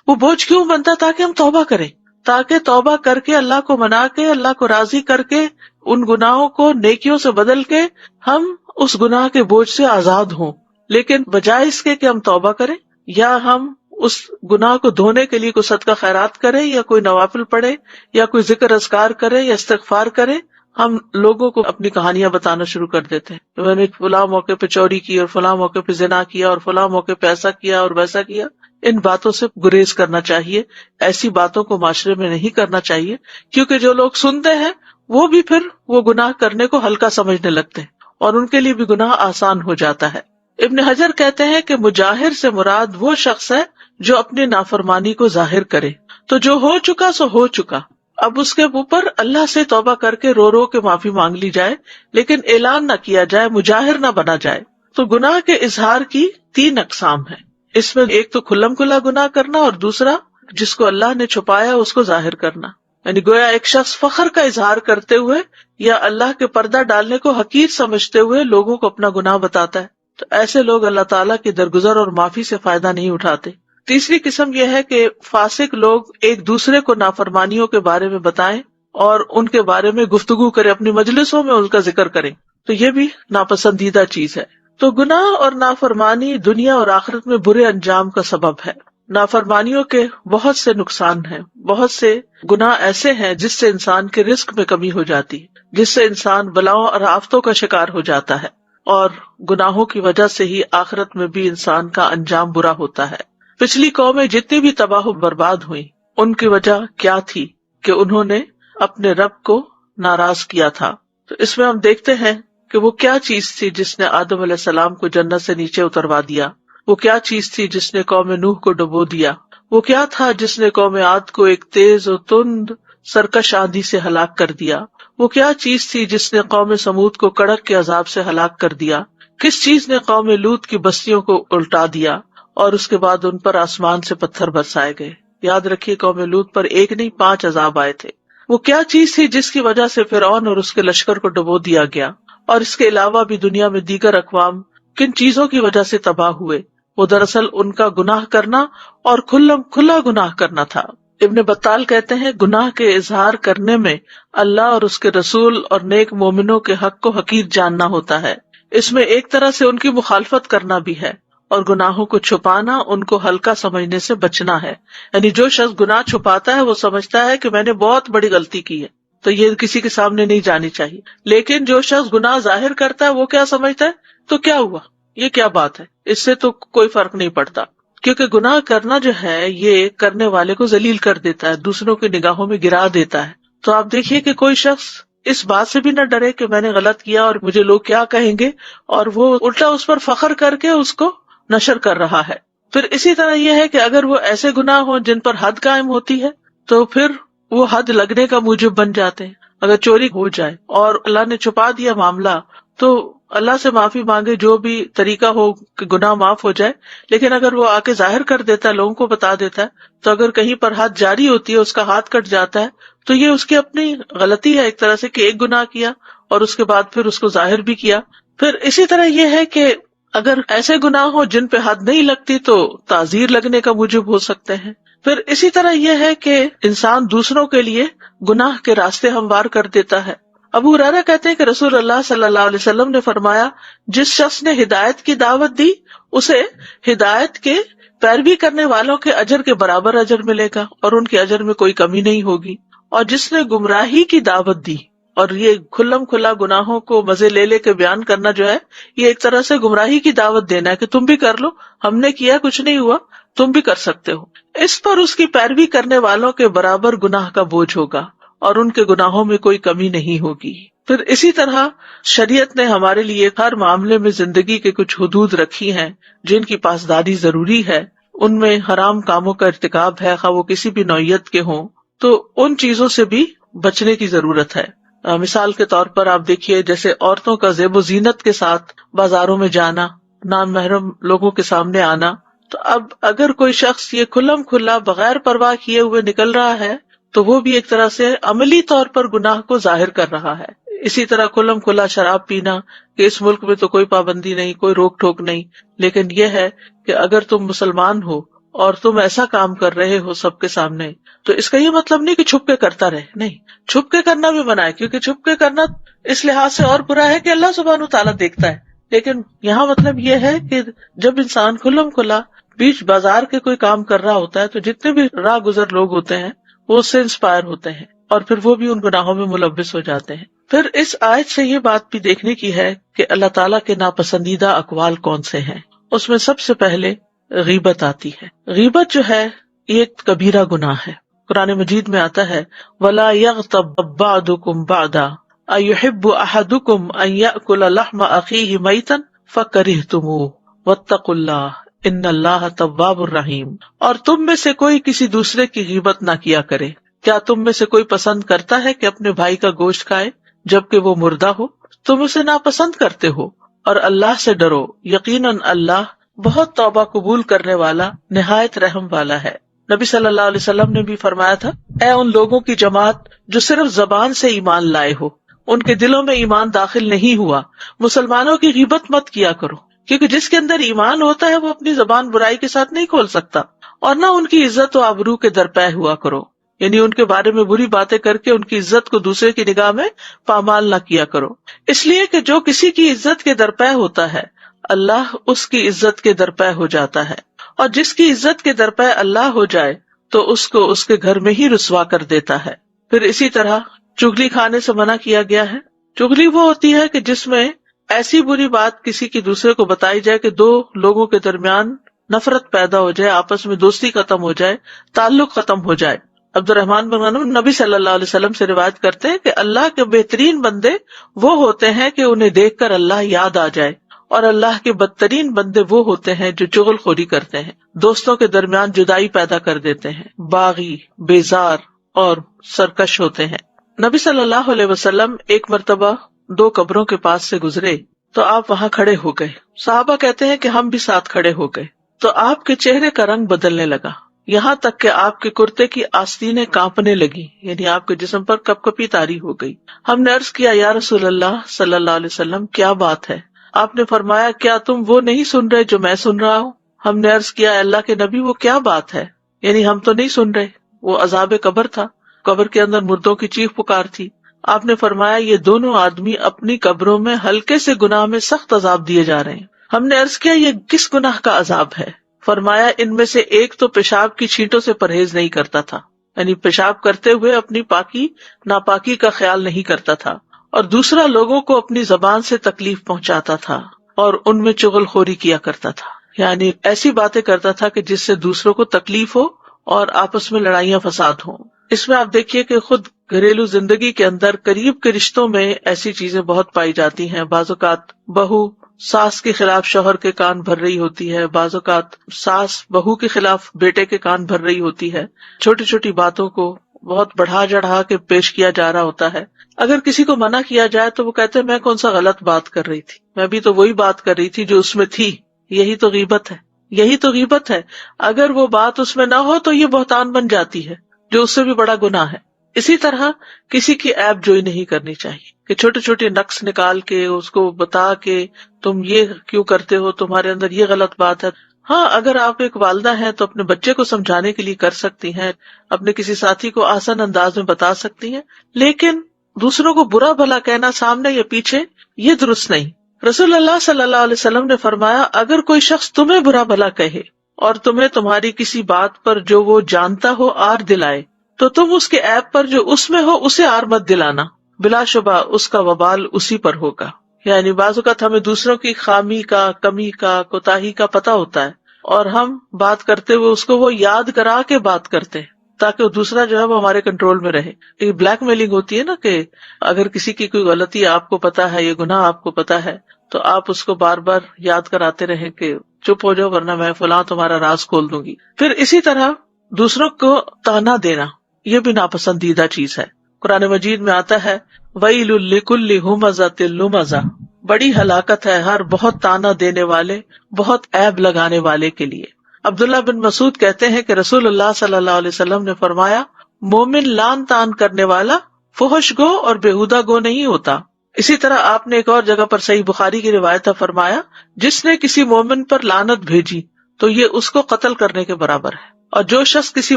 وہ بوجھ کیوں بنتا ہے؟ تاکہ ہم توبہ کریں، تاکہ توبہ کر کے اللہ کو منا کے اللہ کو راضی کر کے ان گناہوں کو نیکیوں سے بدل کے ہم اس گناہ کے بوجھ سے آزاد ہوں. لیکن بجائے اس کے کہ ہم توبہ کریں یا ہم اس گناہ کو دھونے کے لیے کوئی صدقہ خیرات کرے یا کوئی نوافل پڑھے یا کوئی ذکر اذکار کرے یا استغفار کرے، ہم لوگوں کو اپنی کہانیاں بتانا شروع کر دیتے ہیں. میں نے فلاں موقع پہ چوری کی اور فلاں موقع پہ زنا کیا اور فلاں موقع پہ ایسا کیا اور ویسا کیا. ان باتوں سے گریز کرنا چاہیے، ایسی باتوں کو معاشرے میں نہیں کرنا چاہیے، کیونکہ جو لوگ سنتے ہیں وہ بھی پھر وہ گناہ کرنے کو ہلکا سمجھنے لگتے ہیں اور ان کے لیے بھی گناہ آسان ہو جاتا ہے. ابن حجر کہتے ہیں کہ مجاہر سے مراد وہ شخص ہے جو اپنی نافرمانی کو ظاہر کرے. تو جو ہو چکا سو ہو چکا، اب اس کے اوپر اللہ سے توبہ کر کے رو رو کے معافی مانگ لی جائے، لیکن اعلان نہ کیا جائے، مجاہر نہ بنا جائے. تو گناہ کے اظہار کی 3 اقسام ہیں. اس میں ایک تو کھلم کھلا گناہ کرنا اور دوسرا جس کو اللہ نے چھپایا اس کو ظاہر کرنا. یعنی گویا ایک شخص فخر کا اظہار کرتے ہوئے یا اللہ کے پردہ ڈالنے کو حقیر سمجھتے ہوئے لوگوں کو اپنا گناہ بتاتا ہے. تو ایسے لوگ اللہ تعالیٰ کی درگزر اور معافی سے فائدہ نہیں اٹھاتے. تیسری قسم یہ ہے کہ فاسق لوگ ایک دوسرے کو نافرمانیوں کے بارے میں بتائیں اور ان کے بارے میں گفتگو کریں، اپنی مجلسوں میں ان کا ذکر کریں. تو یہ بھی ناپسندیدہ چیز ہے. تو گناہ اور نافرمانی دنیا اور آخرت میں برے انجام کا سبب ہے. نافرمانیوں کے بہت سے نقصان ہیں. بہت سے گناہ ایسے ہیں جس سے انسان کے رزق میں کمی ہو جاتی ہے، جس سے انسان بلاؤں اور آفتوں کا شکار ہو جاتا ہے، اور گناہوں کی وجہ سے ہی آخرت میں بھی انسان کا انجام برا ہوتا ہے. پچھلی قومیں جتنی بھی تباہ و برباد ہوئیں، ان کی وجہ کیا تھی؟ کہ انہوں نے اپنے رب کو ناراض کیا تھا. تو اس میں ہم دیکھتے ہیں کہ وہ کیا چیز تھی جس نے آدم علیہ السلام کو جنت سے نیچے اتروا دیا، وہ کیا چیز تھی جس نے قوم نوح کو ڈبو دیا، وہ کیا تھا جس نے قوم عاد کو ایک تیز و تند سرکش آندھی سے ہلاک کر دیا، وہ کیا چیز تھی جس نے قوم سمود کو کڑک کے عذاب سے ہلاک کر دیا، کس چیز نے قوم لوط کی بستیوں کو الٹا دیا اور اس کے بعد ان پر آسمان سے پتھر برسائے گئے. یاد رکھیے قوم لوط پر 1 نہیں 5 عذاب آئے تھے. وہ کیا چیز تھی جس کی وجہ سے فرعون اور اس کے لشکر کو ڈبو دیا گیا، اور اس کے علاوہ بھی دنیا میں دیگر اقوام کن چیزوں کی وجہ سے تباہ ہوئے؟ وہ دراصل ان کا گناہ کرنا اور کھلا گناہ کرنا تھا. ابن بطال کہتے ہیں گناہ کے اظہار کرنے میں اللہ اور اس کے رسول اور نیک مومنوں کے حق کو حقیر جاننا ہوتا ہے. اس میں ایک طرح سے ان کی مخالفت کرنا بھی ہے، اور گناہوں کو چھپانا ان کو ہلکا سمجھنے سے بچنا ہے. یعنی جو شخص گناہ چھپاتا ہے وہ سمجھتا ہے کہ میں نے بہت بڑی غلطی کی ہے، تو یہ کسی کے سامنے نہیں جانی چاہیے. لیکن جو شخص گناہ ظاہر کرتا ہے وہ کیا سمجھتا ہے؟ تو کیا ہوا، یہ کیا بات ہے، اس سے تو کوئی فرق نہیں پڑتا. کیونکہ گناہ کرنا جو ہے یہ کرنے والے کو ذلیل کر دیتا ہے، دوسروں کی نگاہوں میں گرا دیتا ہے. تو آپ دیکھیے کہ کوئی شخص اس بات سے بھی نہ ڈرے کہ میں نے غلط کیا اور مجھے لوگ کیا کہیں گے، اور وہ الٹا اس پر فخر کر کے اس کو نشر کر رہا ہے. پھر اسی طرح یہ ہے کہ اگر وہ ایسے گناہ ہوں جن پر حد قائم ہوتی ہے تو پھر وہ حد لگنے کا موجب بن جاتے ہیں. اگر چوری ہو جائے اور اللہ نے چھپا دیا معاملہ تو اللہ سے معافی مانگے، جو بھی طریقہ ہو کہ گناہ معاف ہو جائے. لیکن اگر وہ آ کے ظاہر کر دیتا ہے، لوگوں کو بتا دیتا ہے، تو اگر کہیں پر حد جاری ہوتی ہے، اس کا ہاتھ کٹ جاتا ہے، تو یہ اس کی اپنی غلطی ہے ایک طرح سے کہ ایک گناہ کیا اور اس کے بعد پھر اس کو ظاہر بھی کیا. پھر اسی طرح یہ ہے کہ اگر ایسے گناہ ہو جن پہ حد نہیں لگتی تو تعزیر لگنے کا موجب ہو سکتے ہیں. پھر اسی طرح یہ ہے کہ انسان دوسروں کے لیے گناہ کے راستے ہموار کر دیتا ہے. ابو ہریرہ کہتے ہیں کہ رسول اللہ صلی اللہ علیہ وسلم نے فرمایا، جس شخص نے ہدایت کی دعوت دی اسے ہدایت کے پیروی کرنے والوں کے اجر کے برابر اجر ملے گا اور ان کے اجر میں کوئی کمی نہیں ہوگی. اور جس نے گمراہی کی دعوت دی، اور یہ کھلم کھلا گناہوں کو مزے لے لے کے بیان کرنا جو ہے یہ ایک طرح سے گمراہی کی دعوت دینا ہے کہ تم بھی کر لو، ہم نے کیا کچھ نہیں ہوا، تم بھی کر سکتے ہو. اس پر اس کی پیروی کرنے والوں کے برابر گناہ کا بوجھ ہوگا اور ان کے گناہوں میں کوئی کمی نہیں ہوگی. پھر اسی طرح شریعت نے ہمارے لیے ہر معاملے میں زندگی کے کچھ حدود رکھی ہیں جن کی پاسداری ضروری ہے. ان میں حرام کاموں کا ارتکاب ہے، خواہ وہ کسی بھی نوعیت کے ہوں، تو ان چیزوں سے بھی بچنے کی ضرورت ہے. مثال کے طور پر آپ دیکھیے جیسے عورتوں کا زیب و زینت کے ساتھ بازاروں میں جانا، نان محرم لوگوں کے سامنے آنا. تو اب اگر کوئی شخص یہ کھلم کھلا بغیر پرواہ کیے ہوئے نکل رہا ہے تو وہ بھی ایک طرح سے عملی طور پر گناہ کو ظاہر کر رہا ہے. اسی طرح کھلم کھلا شراب پینا، کہ اس ملک میں تو کوئی پابندی نہیں، کوئی روک ٹوک نہیں، لیکن یہ ہے کہ اگر تم مسلمان ہو اور تم ایسا کام کر رہے ہو سب کے سامنے، تو اس کا یہ مطلب نہیں کہ چھپ کے کرتا رہے، نہیں، چھپ کے کرنا بھی منع ہے، کیونکہ چھپ کے کرنا اس لحاظ سے اور برا ہے کہ اللہ سبحانہ تعالیٰ دیکھتا ہے. لیکن یہاں مطلب یہ ہے کہ جب انسان کھلم کھلا بیچ بازار کے کوئی کام کر رہا ہوتا ہے تو جتنے بھی راہ گزر لوگ ہوتے ہیں وہ اس سے انسپائر ہوتے ہیں اور پھر وہ بھی ان گناہوں میں ملوث ہو جاتے ہیں. پھر اس آیت سے یہ بات بھی دیکھنے کی ہے کہ اللہ تعالیٰ کے ناپسندیدہ اقوال کون سے ہیں. اس میں سب سے پہلے غیبت آتی ہے. غیبت جو ہے یہ ایک کبیرہ گناہ ہے. قرآن مجید میں آتا ہے وَلَا يَغْتَبْ بَعْضُكُمْ بَعْضًا أَيُحِبُّ أَحَدُكُمْ أَن يَأْكُلَ لَحْمَ أَخِيهِ مَيْتًا فَكَرِهْتُمُوهُ وَاتَّقُوا اللَّهَ إِنَّ اللَّهَ تَوَّابٌ رَحِيمٌ. اور تم میں سے کوئی کسی دوسرے کی غیبت نہ کیا کرے. کیا تم میں سے کوئی پسند کرتا ہے کہ اپنے بھائی کا گوشت کھائے جبکہ وہ مردہ ہو؟ تم اسے ناپسند کرتے ہو. اور اللہ سے ڈرو، یقیناً اللہ بہت توبہ قبول کرنے والا، نہایت رحم والا ہے. نبی صلی اللہ علیہ وسلم نے بھی فرمایا تھا اے ان لوگوں کی جماعت جو صرف زبان سے ایمان لائے ہو، ان کے دلوں میں ایمان داخل نہیں ہوا، مسلمانوں کی غیبت مت کیا کرو، کیونکہ جس کے اندر ایمان ہوتا ہے وہ اپنی زبان برائی کے ساتھ نہیں کھول سکتا. اور نہ ان کی عزت و آبرو کے درپے ہوا کرو، یعنی ان کے بارے میں بری باتیں کر کے ان کی عزت کو دوسرے کی نگاہ میں پامال نہ کیا کرو. اس لیے کہ جو کسی کی عزت کے درپے ہوتا ہے اللہ اس کی عزت کے درپے ہو جاتا ہے، اور جس کی عزت کے درپے اللہ ہو جائے تو اس کو اس کے گھر میں ہی رسوا کر دیتا ہے. پھر اسی طرح چغلی کھانے سے منع کیا گیا ہے. چغلی وہ ہوتی ہے کہ جس میں ایسی بری بات کسی کی دوسرے کو بتائی جائے کہ دو لوگوں کے درمیان نفرت پیدا ہو جائے، آپس میں دوستی ختم ہو جائے، تعلق ختم ہو جائے. عبد الرحمن بن غنم نبی صلی اللہ علیہ وسلم سے روایت کرتے ہیں کہ اللہ کے بہترین بندے وہ ہوتے ہیں کہ انہیں دیکھ کر اللہ یاد آ جائے، اور اللہ کے بدترین بندے وہ ہوتے ہیں جو چغل خوری کرتے ہیں، دوستوں کے درمیان جدائی پیدا کر دیتے ہیں، باغی، بیزار اور سرکش ہوتے ہیں. نبی صلی اللہ علیہ وسلم ایک مرتبہ 2 قبروں کے پاس سے گزرے تو آپ وہاں کھڑے ہو گئے. صحابہ کہتے ہیں کہ ہم بھی ساتھ کھڑے ہو گئے تو آپ کے چہرے کا رنگ بدلنے لگا، یہاں تک کہ آپ کے کرتے کی آستینیں کانپنے لگی، یعنی آپ کے جسم پر کپ کپی طاری ہو گئی. ہم نے عرض کیا یا رسول اللہ صلی اللہ علیہ وسلم کیا بات ہے؟ آپ نے فرمایا کیا تم وہ نہیں سن رہے جو میں سن رہا ہوں؟ ہم نے عرض کیا اللہ کے نبی وہ کیا بات ہے؟ یعنی ہم تو نہیں سن رہے. وہ عذاب قبر تھا، قبر کے اندر مردوں کی چیخ پکار تھی. آپ نے فرمایا یہ دونوں آدمی اپنی قبروں میں ہلکے سے گناہ میں سخت عذاب دیے جا رہے ہیں. ہم نے عرض کیا یہ کس گناہ کا عذاب ہے؟ فرمایا ان میں سے ایک تو پیشاب کی چھینٹوں سے پرہیز نہیں کرتا تھا، یعنی پیشاب کرتے ہوئے اپنی پاکی ناپاکی کا خیال نہیں کرتا تھا، اور دوسرا لوگوں کو اپنی زبان سے تکلیف پہنچاتا تھا اور ان میں چغل خوری کیا کرتا تھا، یعنی ایسی باتیں کرتا تھا کہ جس سے دوسروں کو تکلیف ہو اور آپس میں لڑائیاں فساد ہوں. اس میں آپ دیکھیے کہ خود گھریلو زندگی کے اندر قریب کے رشتوں میں ایسی چیزیں بہت پائی جاتی ہیں. بعض اوقات بہو ساس کے خلاف شوہر کے کان بھر رہی ہوتی ہے، بعض اوقات ساس بہو کے خلاف بیٹے کے کان بھر رہی ہوتی ہے. چھوٹی چھوٹی باتوں کو بہت بڑھا چڑھا کے پیش کیا جا رہا ہوتا ہے. اگر کسی کو منع کیا جائے تو وہ کہتے ہیں میں کون سا غلط بات کر رہی تھی، میں بھی تو وہی بات کر رہی تھی جو اس میں تھی. یہی تو غیبت ہے، یہی تو غیبت ہے. اگر وہ بات اس میں نہ ہو تو یہ بہتان بن جاتی ہے جو اس سے بھی بڑا گناہ ہے. اسی طرح کسی کی عیب جوئی نہیں کرنی چاہیے کہ چھوٹے چھوٹے نقص نکال کے اس کو بتا کے تم یہ کیوں کرتے ہو، تمہارے اندر یہ غلط بات ہے. ہاں اگر آپ ایک والدہ ہیں تو اپنے بچے کو سمجھانے کے لیے کر سکتی ہیں، اپنے کسی ساتھی کو آسان انداز میں بتا سکتی ہیں، لیکن دوسروں کو برا بھلا کہنا سامنے یا پیچھے یہ درست نہیں. رسول اللہ صلی اللہ علیہ وسلم نے فرمایا اگر کوئی شخص تمہیں برا بھلا کہے اور تمہیں تمہاری کسی بات پر جو وہ جانتا ہو آر دلائے تو تم اس کے عیب پر جو اس میں ہو اسے آر مت دلانا، بلا شبہ اس کا وبال اسی پر ہوگا. یعنی بعض اوقات ہمیں دوسروں کی خامی کا، کمی کا، کوتاہی کا پتہ ہوتا ہے اور ہم بات کرتے ہوئے اس کو وہ یاد کرا کے بات کرتے ہیں تاکہ وہ دوسرا جو ہے وہ ہمارے کنٹرول میں رہے. یہ بلیک میلنگ ہوتی ہے نا کہ اگر کسی کی کوئی غلطی آپ کو پتا ہے، یہ گناہ آپ کو پتا ہے، تو آپ اس کو بار بار یاد کراتے رہیں کہ چپ ہو جاؤ ورنہ میں فلاں تمہارا راز کھول دوں گی. پھر اسی طرح دوسروں کو تانا دینا یہ بھی ناپسندیدہ چیز ہے. قرآن مجید میں آتا ہے وَيْلٌ لِكُلِّ هُمَزَةٍ لُمَزَةٍ، بڑی ہلاکت ہے ہر بہت تانا دینے والے، بہت عیب لگانے والے کے لیے. عبداللہ بن مسعود کہتے ہیں کہ رسول اللہ صلی اللہ علیہ وسلم نے فرمایا مومن لان تان کرنے والا فحش گو اور بےہودہ گو نہیں ہوتا. اسی طرح آپ نے ایک اور جگہ پر صحیح بخاری کی روایت فرمایا جس نے کسی مومن پر لعنت بھیجی تو یہ اس کو قتل کرنے کے برابر ہے، اور جو شخص کسی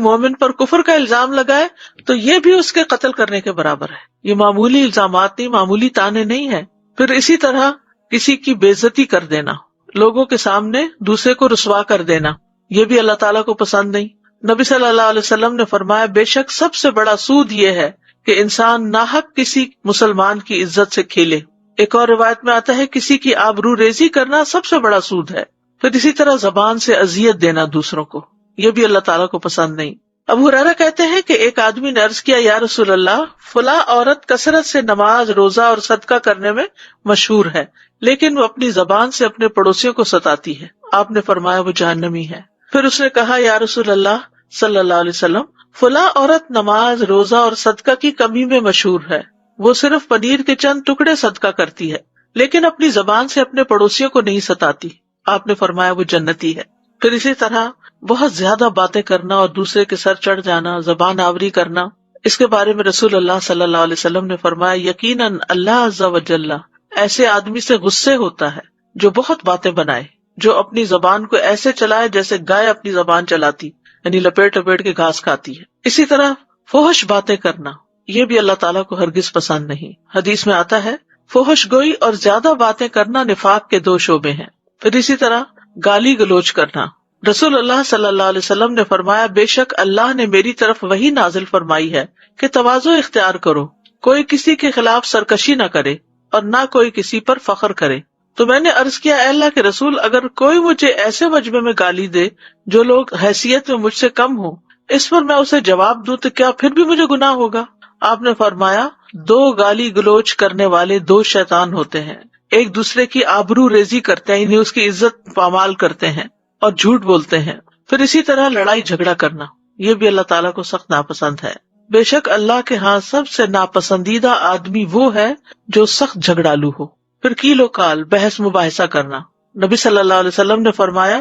مومن پر کفر کا الزام لگائے تو یہ بھی اس کے قتل کرنے کے برابر ہے۔ یہ معمولی الزامات نہیں، معمولی طعنے نہیں ہیں۔ پھر اسی طرح کسی کی بے عزتی کر دینا، لوگوں کے سامنے دوسرے کو رسوا کر دینا، یہ بھی اللہ تعالیٰ کو پسند نہیں۔ نبی صلی اللہ علیہ وسلم نے فرمایا بے شک سب سے بڑا سود یہ ہے کہ انسان ناحق کسی مسلمان کی عزت سے کھیلے۔ ایک اور روایت میں آتا ہے کسی کی آبرو ریزی کرنا سب سے بڑا سود ہے۔ پھر اسی طرح زبان سے اذیت دینا دوسروں کو، یہ بھی اللہ تعالیٰ کو پسند نہیں۔ ابو ہریرہ کہتے ہیں کہ ایک آدمی نے عرض کیا یا رسول اللہ، فلاں عورت کثرت سے نماز، روزہ اور صدقہ کرنے میں مشہور ہے، لیکن وہ اپنی زبان سے اپنے پڑوسیوں کو ستاتی ہے۔ آپ نے فرمایا وہ جہنمی ہے۔ پھر اس نے کہا یا رسول اللہ صلی اللہ علیہ وسلم، فلاں عورت نماز، روزہ اور صدقہ کی کمی میں مشہور ہے، وہ صرف پنیر کے چند ٹکڑے صدقہ کرتی ہے، لیکن اپنی زبان سے اپنے پڑوسیوں کو نہیں ستاتی۔ آپ نے فرمایا وہ جنتی ہے۔ پھر اسی طرح بہت زیادہ باتیں کرنا اور دوسرے کے سر چڑھ جانا، زبان آوری کرنا، اس کے بارے میں رسول اللہ صلی اللہ علیہ وسلم نے فرمایا یقیناً اللہ عز و جل ایسے آدمی سے غصے ہوتا ہے جو بہت باتیں بنائے، جو اپنی زبان کو ایسے چلائے جیسے گائے اپنی زبان چلاتی، یعنی لپیٹ لپیٹ کے گھاس کھاتی ہے۔ اسی طرح فحش باتیں کرنا، یہ بھی اللہ تعالیٰ کو ہرگز پسند نہیں۔ حدیث میں آتا ہے فحش گوئی اور زیادہ باتیں کرنا نفاق کے 2 شعبے ہیں۔ پھر اسی طرح گالی گلوچ کرنا، رسول اللہ صلی اللہ علیہ وسلم نے فرمایا بے شک اللہ نے میری طرف وحی نازل فرمائی ہے کہ تواضع اختیار کرو، کوئی کسی کے خلاف سرکشی نہ کرے اور نہ کوئی کسی پر فخر کرے۔ تو میں نے عرض کیا اے اللہ کے رسول، اگر کوئی مجھے ایسے مجمع میں گالی دے جو لوگ حیثیت میں مجھ سے کم ہوں، اس پر میں اسے جواب دوں تو کیا پھر بھی مجھے گناہ ہوگا؟ آپ نے فرمایا 2 گالی گلوچ کرنے والے 2 شیطان ہوتے ہیں، ایک دوسرے کی آبرو ریزی کرتے ہیں، یعنی اس کی عزت پامال کرتے ہیں اور جھوٹ بولتے ہیں۔ پھر اسی طرح لڑائی جھگڑا کرنا، یہ بھی اللہ تعالیٰ کو سخت ناپسند ہے۔ بے شک اللہ کے ہاں سب سے ناپسندیدہ آدمی وہ ہے جو سخت جھگڑالو ہو۔ پھر کیل و کال، بحث مباحثہ کرنا، نبی صلی اللہ علیہ وسلم نے فرمایا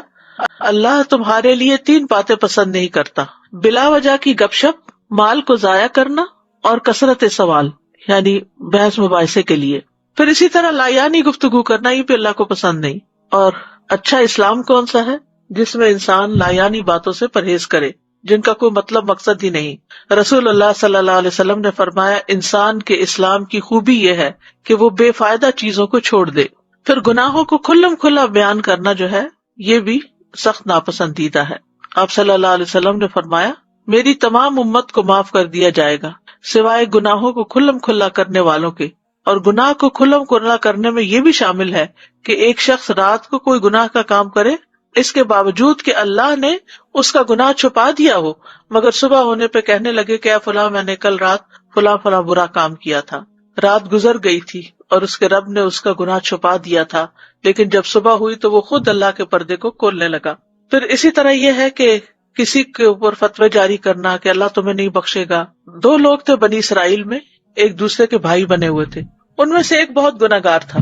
اللہ تمہارے لیے 3 باتیں پسند نہیں کرتا، بلا وجہ کی گپ شپ، مال کو ضائع کرنا اور کثرت سوال، یعنی بحث مباحثے کے لیے۔ پھر اسی طرح لایانی گفتگو کرنا، یہ بھی اللہ کو پسند نہیں۔ اور اچھا اسلام کون سا ہے؟ جس میں انسان لایانی باتوں سے پرہیز کرے جن کا کوئی مطلب مقصد ہی نہیں۔ رسول اللہ صلی اللہ علیہ وسلم نے فرمایا انسان کے اسلام کی خوبی یہ ہے کہ وہ بے فائدہ چیزوں کو چھوڑ دے۔ پھر گناہوں کو کھلم کھلا بیان کرنا جو ہے یہ بھی سخت ناپسندیدہ ہے۔ آپ صلی اللہ علیہ وسلم نے فرمایا میری تمام امت کو معاف کر دیا جائے گا سوائے گناہوں کو کھلم کھلا کرنے والوں کے، اور گناہ کو کھلم کھلا کرنے میں یہ بھی شامل ہے کہ ایک شخص رات کو کوئی گناہ کا کام کرے، اس کے باوجود کہ اللہ نے اس کا گناہ چھپا دیا ہو، مگر صبح ہونے پہ کہنے لگے کہ اے فلاں میں نے کل رات فلاں فلاں برا کام کیا تھا، رات گزر گئی تھی اور اس کے رب نے اس کا گناہ چھپا دیا تھا، لیکن جب صبح ہوئی تو وہ خود اللہ کے پردے کو کھولنے لگا۔ پھر اسی طرح یہ ہے کہ کسی کے اوپر فتوی جاری کرنا کہ اللہ تمہیں نہیں بخشے گا۔ 2 لوگ تھے بنی اسرائیل میں، ایک دوسرے کے بھائی بنے ہوئے تھے، ان میں سے ایک بہت گناہگار تھا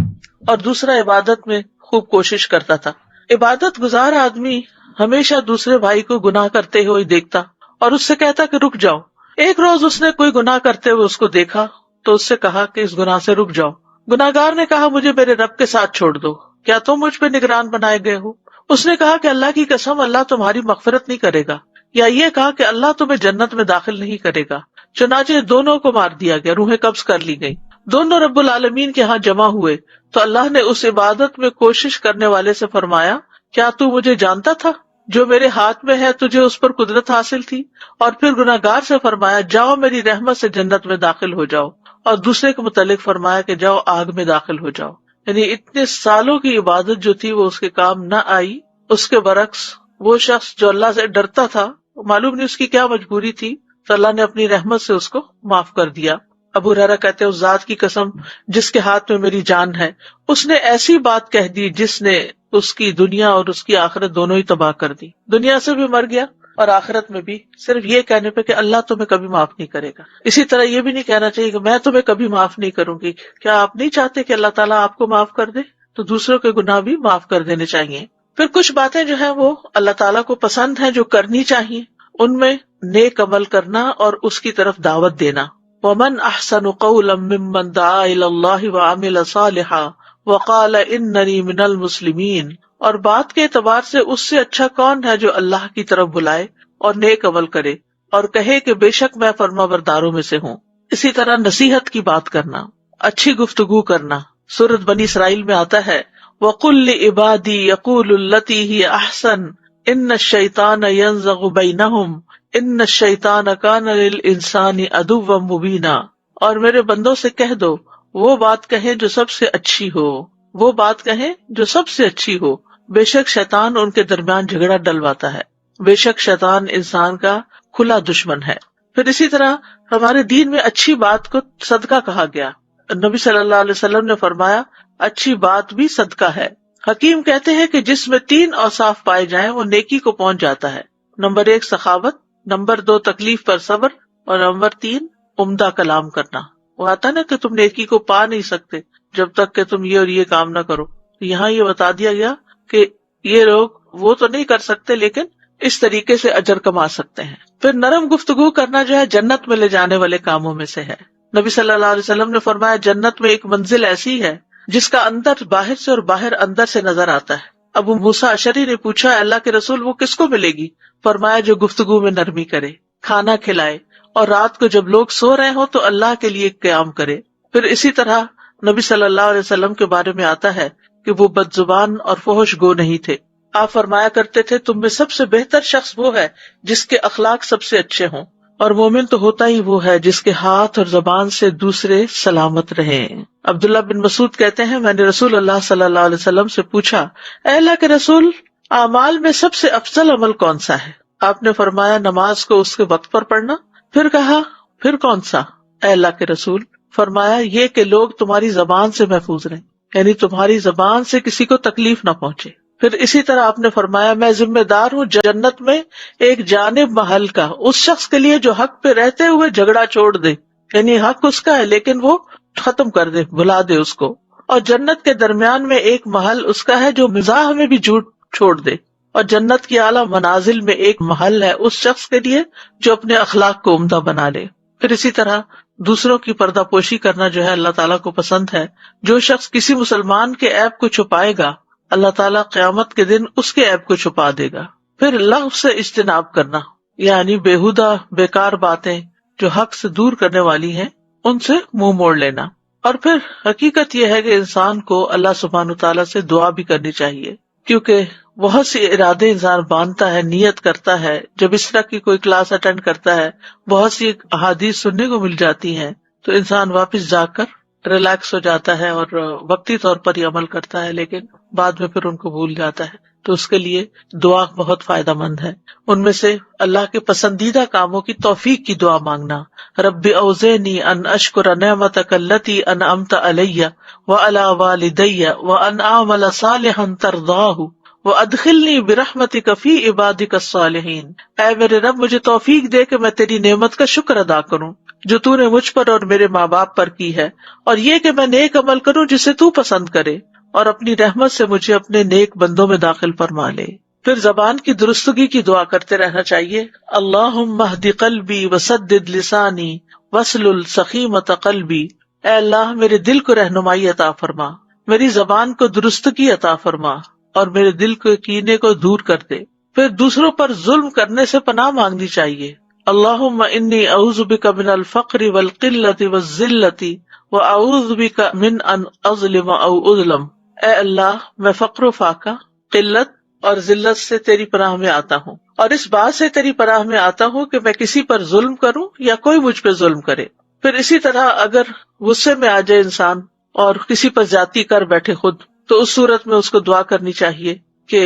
اور دوسرا عبادت میں خوب کوشش کرتا تھا۔ عبادت گزار آدمی ہمیشہ دوسرے بھائی کو گناہ کرتے ہوئے دیکھتا اور اس سے کہتا کہ رک جاؤ۔ ایک روز اس نے کوئی گناہ کرتے ہوئے اس کو دیکھا تو اس سے کہا کہ اس گناہ سے رک جاؤ۔ گناہگار نے کہا مجھے میرے رب کے ساتھ چھوڑ دو، کیا تم مجھ پہ نگران بنائے گئے ہو؟ اس نے کہا کہ اللہ کی قسم اللہ تمہاری مغفرت نہیں کرے گا، یا یہ کہا کہ اللہ تمہیں جنت میں داخل نہیں کرے گا۔ چنانچہ دونوں کو مار دیا گیا، روحیں قبض کر لی گئی۔ دونوں رب العالمین کے ہاں جمع ہوئے تو اللہ نے اس عبادت میں کوشش کرنے والے سے فرمایا کیا تو مجھے جانتا تھا؟ جو میرے ہاتھ میں ہے تجھے اس پر قدرت حاصل تھی۔ اور پھر گناہگار سے فرمایا جاؤ میری رحمت سے جنت میں داخل ہو جاؤ، اور دوسرے کے متعلق فرمایا کہ جاؤ آگ میں داخل ہو جاؤ۔ یعنی اتنے سالوں کی عبادت جو تھی وہ اس کے کام نہ آئی۔ اس کے برعکس وہ شخص جو اللہ سے ڈرتا تھا، معلوم نہیں اس کی کیا مجبوری تھی، تو اللہ نے اپنی رحمت سے اس کو معاف کر دیا۔ ابو ہریرہ کہتے ہیں اس ذات کی قسم جس کے ہاتھ میں میری جان ہے، اس نے ایسی بات کہہ دی جس نے اس کی دنیا اور اس کی آخرت دونوں ہی تباہ کر دی۔ دنیا سے بھی مر گیا اور آخرت میں بھی، صرف یہ کہنے پہ کہ اللہ تمہیں کبھی معاف نہیں کرے گا۔ اسی طرح یہ بھی نہیں کہنا چاہیے کہ میں تمہیں کبھی معاف نہیں کروں گی۔ کیا آپ نہیں چاہتے کہ اللہ تعالیٰ آپ کو معاف کر دے؟ تو دوسروں کے گناہ بھی معاف کر دینے چاہیے۔ پھر کچھ باتیں جو ہیں وہ اللہ تعالیٰ کو پسند ہیں جو کرنی چاہیے، ان میں نیک عمل کرنا اور اس کی طرف دعوت دینا۔ وَمَنْ أَحْسَنُ قَوْلًا مِّمَّنْ دَعَا إِلَى اللَّهِ وَعَمِلَ صَالِحًا وَقَالَ إِنَّنِي مِنَ الْمُسْلِمِينَ۔ اور بات کے اعتبار سے اس سے اچھا کون ہے جو اللہ کی طرف بلائے اور نیک عمل کرے اور کہے کہ بے شک میں فرما برداروں میں سے ہوں۔ اسی طرح نصیحت کی بات کرنا، اچھی گفتگو کرنا۔ سورۃ بنی اسرائیل میں آتا ہے وَقُلْ لِعِبَادِي يَقُولُوا الَّتِي هِيَ أَحْسَنُ إِنَّ الشَّيْطَانَ يَنزَغُ بَيْنَهُمْ إِنَّ الشَّيْطَانَ كَانَ لِلْإِنسَانِ عَدُوًّا مُبِينًا، اور میرے بندوں سے کہہ دو وہ بات کہیں جو سب سے اچھی ہو، وہ بات کہیں جو سب سے اچھی ہو، بے شک شیطان ان کے درمیان جھگڑا ڈلواتا ہے، بے شک شیطان انسان کا کھلا دشمن ہے۔ پھر اسی طرح ہمارے دین میں اچھی بات کو صدقہ کہا گیا۔ نبی صلی اللہ علیہ وسلم نے فرمایا اچھی بات بھی صدقہ ہے۔ حکیم کہتے ہیں کہ جس میں 3 اوصاف پائے جائیں وہ نیکی کو پہنچ جاتا ہے۔ نمبر 1 سخاوت، نمبر 2 تکلیف پر صبر، اور نمبر 3 عمدہ کلام کرنا۔ وہ آتا نا کہ تم نیکی کو پا نہیں سکتے جب تک کہ تم یہ اور یہ کام نہ کرو، یہاں یہ بتا دیا گیا کہ یہ لوگ وہ تو نہیں کر سکتے لیکن اس طریقے سے اجر کما سکتے ہیں۔ پھر نرم گفتگو کرنا جو ہے جنت میں لے جانے والے کاموں میں سے ہے۔ نبی صلی اللہ علیہ وسلم نے فرمایا جنت میں ایک منزل ایسی ہے جس کا اندر باہر سے اور باہر اندر سے نظر آتا ہے۔ ابو موسیٰ اشعری نے پوچھا اللہ کے رسول وہ کس کو ملے گی؟ فرمایا جو گفتگو میں نرمی کرے، کھانا کھلائے، اور رات کو جب لوگ سو رہے ہوں تو اللہ کے لیے قیام کرے۔ پھر اسی طرح نبی صلی اللہ علیہ وسلم کے بارے میں آتا ہے کہ وہ بد زبان اور فحش گو نہیں تھے۔ آپ فرمایا کرتے تھے تم میں سب سے بہتر شخص وہ ہے جس کے اخلاق سب سے اچھے ہوں، اور مومن تو ہوتا ہی وہ ہے جس کے ہاتھ اور زبان سے دوسرے سلامت رہیں۔ عبداللہ بن مسعود کہتے ہیں میں نے رسول اللہ صلی اللہ علیہ وسلم سے پوچھا اے اللہ کے رسول اعمال میں سب سے افضل عمل کون سا ہے؟ آپ نے فرمایا نماز کو اس کے وقت پر پڑھنا۔ پھر کہا پھر کون سا اے اللہ کے رسول؟ فرمایا یہ کہ لوگ تمہاری زبان سے محفوظ رہیں، یعنی تمہاری زبان سے کسی کو تکلیف نہ پہنچے۔ پھر اسی طرح آپ نے فرمایا میں ذمہ دار ہوں جنت میں ایک جانب محل کا اس شخص کے لیے جو حق پہ رہتے ہوئے جھگڑا چھوڑ دے، یعنی حق اس کا ہے لیکن وہ ختم کر دے، بھلا دے اس کو، اور جنت کے درمیان میں ایک محل اس کا ہے جو مزاح میں بھی جھوٹ چھوڑ دے، اور جنت کی اعلیٰ منازل میں ایک محل ہے اس شخص کے لیے جو اپنے اخلاق کو عمدہ بنا لے۔ پھر اسی طرح دوسروں کی پردہ پوشی کرنا جو ہے اللہ تعالیٰ کو پسند ہے۔ جو شخص کسی مسلمان کے عیب کو چھپائے گا اللہ تعالیٰ قیامت کے دن اس کے عیب کو چھپا دے گا۔ پھر لغو سے اجتناب کرنا، یعنی بیہودہ بیکار باتیں جو حق سے دور کرنے والی ہیں ان سے منہ موڑ لینا۔ اور پھر حقیقت یہ ہے کہ انسان کو اللہ سبحانہ تعالیٰ سے دعا بھی کرنی چاہیے، کیونکہ بہت سی ارادے انسان باندھتا ہے، نیت کرتا ہے، جب اس طرح کی کوئی کلاس اٹینڈ کرتا ہے بہت سی احادیث سننے کو مل جاتی ہیں تو انسان واپس جا کر ریلیکس ہو جاتا ہے اور وقتی طور پر ہی عمل کرتا ہے لیکن بعد میں پھر ان کو بھول جاتا ہے، تو اس کے لیے دعا بہت فائدہ مند ہے۔ ان میں سے اللہ کے پسندیدہ کاموں کی توفیق کی دعا مانگنا، رب اوزعنی ان اشکر نعمتک التی انعمت علی وعلی والدی وان اعمل صالحا ترضاہ وادخلنی برحمتک فی عبادک الصالحین۔ اے میرے رب مجھے توفیق دے کہ میں تیری نعمت کا شکر ادا کروں جو تو نے مجھ پر اور میرے ماں باپ پر کی ہے، اور یہ کہ میں نیک عمل کروں جسے تو پسند کرے، اور اپنی رحمت سے مجھے اپنے نیک بندوں میں داخل فرما لے۔ پھر زبان کی درستگی کی دعا کرتے رہنا چاہیے، اللہم اہد قلبی وسدد لسانی واسلل سخیمۃ قلبی۔ اے اللہ میرے دل کو رہنمائی عطا فرما، میری زبان کو درستگی عطا فرما، اور میرے دل کے کینے کو دور کر دے۔ پھر دوسروں پر ظلم کرنے سے پناہ مانگنی چاہیے، اللہم انی اعوذ بک من الفقر والقلۃ والذلۃ واعوذ بک من ان اظلم او اظلم۔ اے اللہ میں فقر و فاقہ، قلت اور ذلت سے تیری پناہ میں آتا ہوں، اور اس بات سے تیری پناہ میں آتا ہوں کہ میں کسی پر ظلم کروں یا کوئی مجھ پہ ظلم کرے۔ پھر اسی طرح اگر غصے میں آ جائے انسان اور کسی پر زیادتی کر بیٹھے خود، تو اس صورت میں اس کو دعا کرنی چاہیے کہ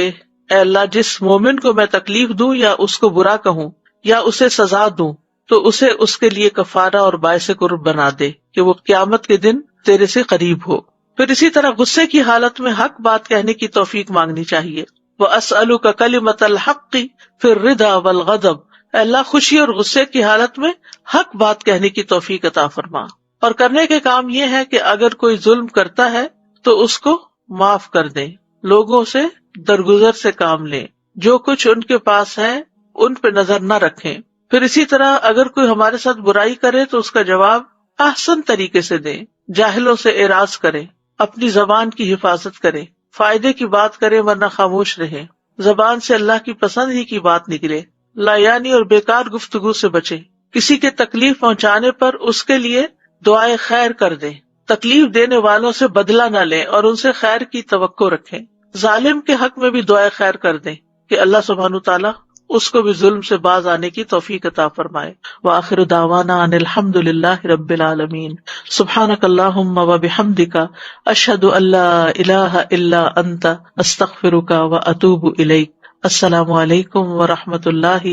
اے اللہ جس مومن کو میں تکلیف دوں یا اس کو برا کہوں یا اسے سزا دوں تو اسے اس کے لیے کفارہ اور باعث قرب بنا دے کہ وہ قیامت کے دن تیرے سے قریب ہو۔ پھر اسی طرح غصے کی حالت میں حق بات کہنے کی توفیق مانگنی چاہیے، وَأَسْأَلُكَ كَلِمَةَ الْحَقِّ فِي الرِّضَا وَالْغَضَبِ۔ اے اللہ خوشی اور غصے کی حالت میں حق بات کہنے کی توفیق عطا فرما۔ اور کرنے کے کام یہ ہے کہ اگر کوئی ظلم کرتا ہے تو اس کو معاف کر دیں، لوگوں سے درگزر سے کام لیں، جو کچھ ان کے پاس ہے ان پہ نظر نہ رکھیں۔ پھر اسی طرح اگر کوئی ہمارے ساتھ برائی کرے تو اس کا جواب احسن طریقے سے دیں، جاہلوں سے اعراض کریں، اپنی زبان کی حفاظت کریں، فائدے کی بات کریں ورنہ خاموش رہیں، زبان سے اللہ کی پسند ہی کی بات نکلے، لایانی اور بیکار گفتگو سے بچیں، کسی کے تکلیف پہنچانے پر اس کے لیے دعائے خیر کر دیں، تکلیف دینے والوں سے بدلہ نہ لیں اور ان سے خیر کی توقع رکھیں، ظالم کے حق میں بھی دعائے خیر کر دیں کہ اللہ سبحانہ تعالیٰ اس کو بھی ظلم سے باز آنے کی توفیق عطا فرمائے۔ وآخر دعوانا ان الحمد للہ رب العالمین۔ سبحانک اللہم وبحمدک، اشہد ان لا الہ الا انت، استغفرک واتوب الیک۔ السلام علیکم ورحمۃ اللہ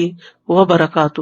وبرکاتہ۔